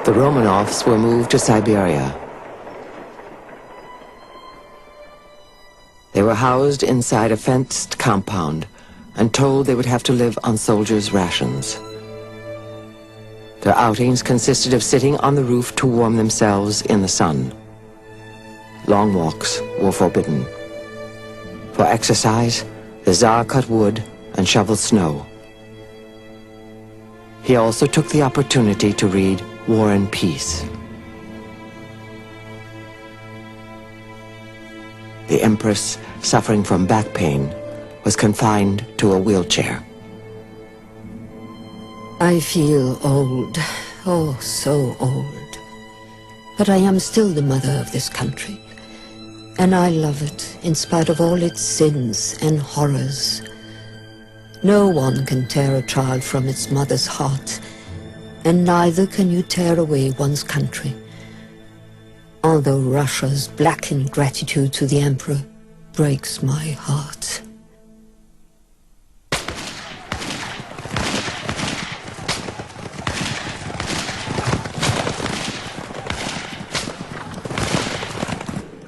The Romanovs were moved to Siberia. They were housed inside a fenced compound and told they would have to live on soldiers' rations. Their outings consisted of sitting on the roof to warm themselves in the sun. Long walks were forbidden. For exercise, the Tsar cut wood and shoveled snow. He also took the opportunity to read War and Peace. The Empress, suffering from back pain, was confined to a wheelchair. I feel old, oh, so old. But I am still the mother of this country. And I love it, in spite of all its sins and horrors. No one can tear a child from its mother's heart, and neither can you tear away one's country. Although Russia's black ingratitude to the Emperor breaks my heart.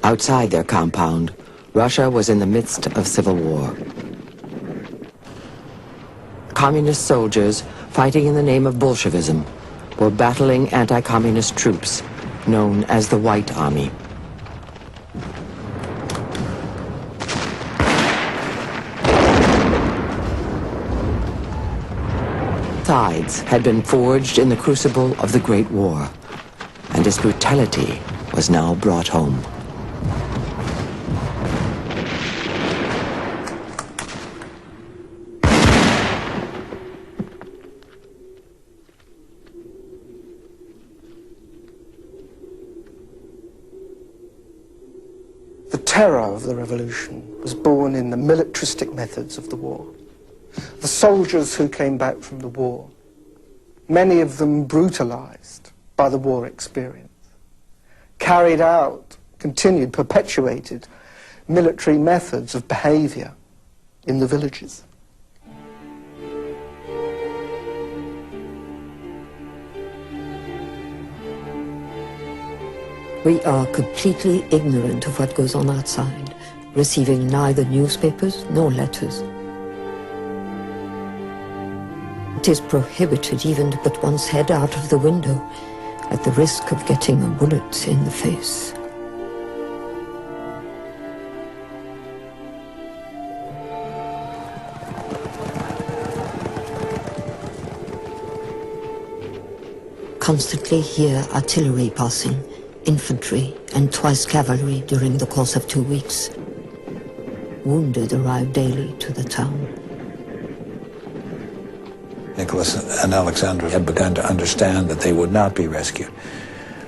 Outside their compound, Russia was in the midst of civil war. Communist soldiers, fighting in the name of Bolshevism, were battling anti-communist troops known as the White Army. Sides had been forged in the crucible of the Great War, and its brutality was now brought home. The terror of the revolution was born in the militaristic methods of the war. The soldiers who came back from the war, many of them brutalized by the war experience, carried out, continued, perpetuated military methods of behavior in the villages. We are completely ignorant of what goes on outside, receiving neither newspapers nor letters. It is prohibited even to put one's head out of the window at the risk of getting a bullet in the face. Constantly hear artillery passing, infantry and twice cavalry during the course of 2 weeks. Wounded arrive daily to the town. Nicholas and Alexandra had begun to understand that they would not be rescued.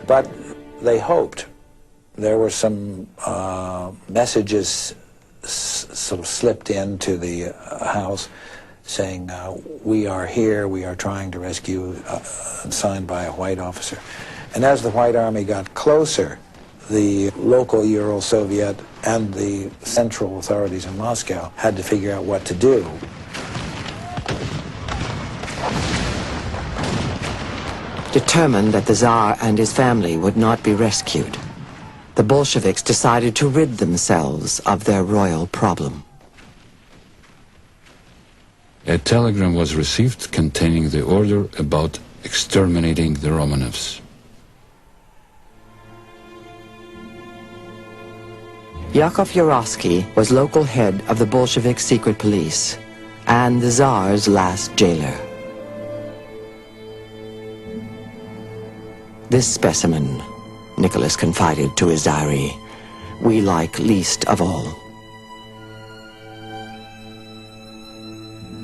But they hoped. There were some messages sort of slipped into the house saying, we are here, we are trying to rescue, signed by a white officer. And as the White Army got closer, the local Ural Soviet and the central authorities in Moscow had to figure out what to do. Determined that the Tsar and his family would not be rescued, the Bolsheviks decided to rid themselves of their royal problem. A telegram was received containing the order about exterminating the Romanovs. Yakov Yurovsky was local head of the Bolshevik secret police and the Tsar's last jailer. This specimen, Nicholas confided to his diary, we like least of all.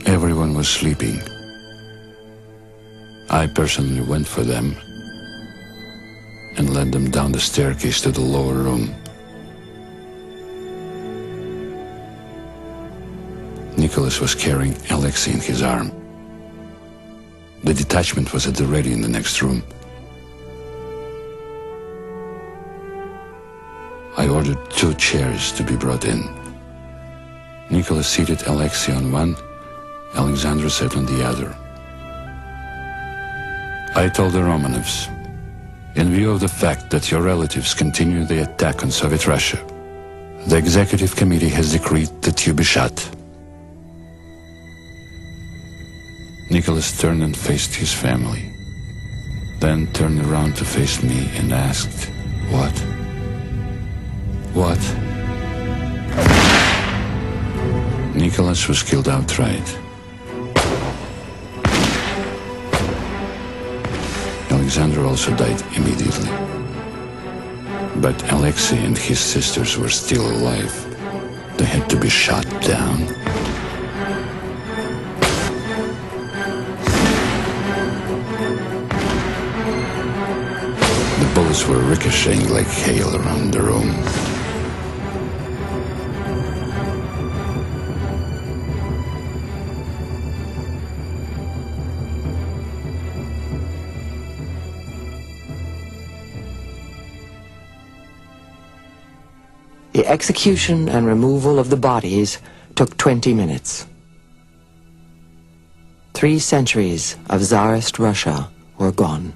Everyone was sleeping. I personally went for them and led them down the staircase to the lower room. Nicholas was carrying Alexei in his arm. The detachment was at the ready in the next room. I ordered 2 chairs to be brought in. Nicholas seated Alexei on one, Alexandra sat on the other. I told the Romanovs, In view of the fact that your relatives continue the attack on Soviet Russia, the executive committee has decreed that you be shot. Nicholas turned and faced his family, then turned around to face me and asked, "What? What?" Nicholas was killed outright. Alexander also died immediately. But Alexei and his sisters were still alive. They had to be shot down. The bullets were ricocheting like hail around the room. The execution and removal of the bodies took 20 minutes. 3 centuries of Tsarist Russia were gone.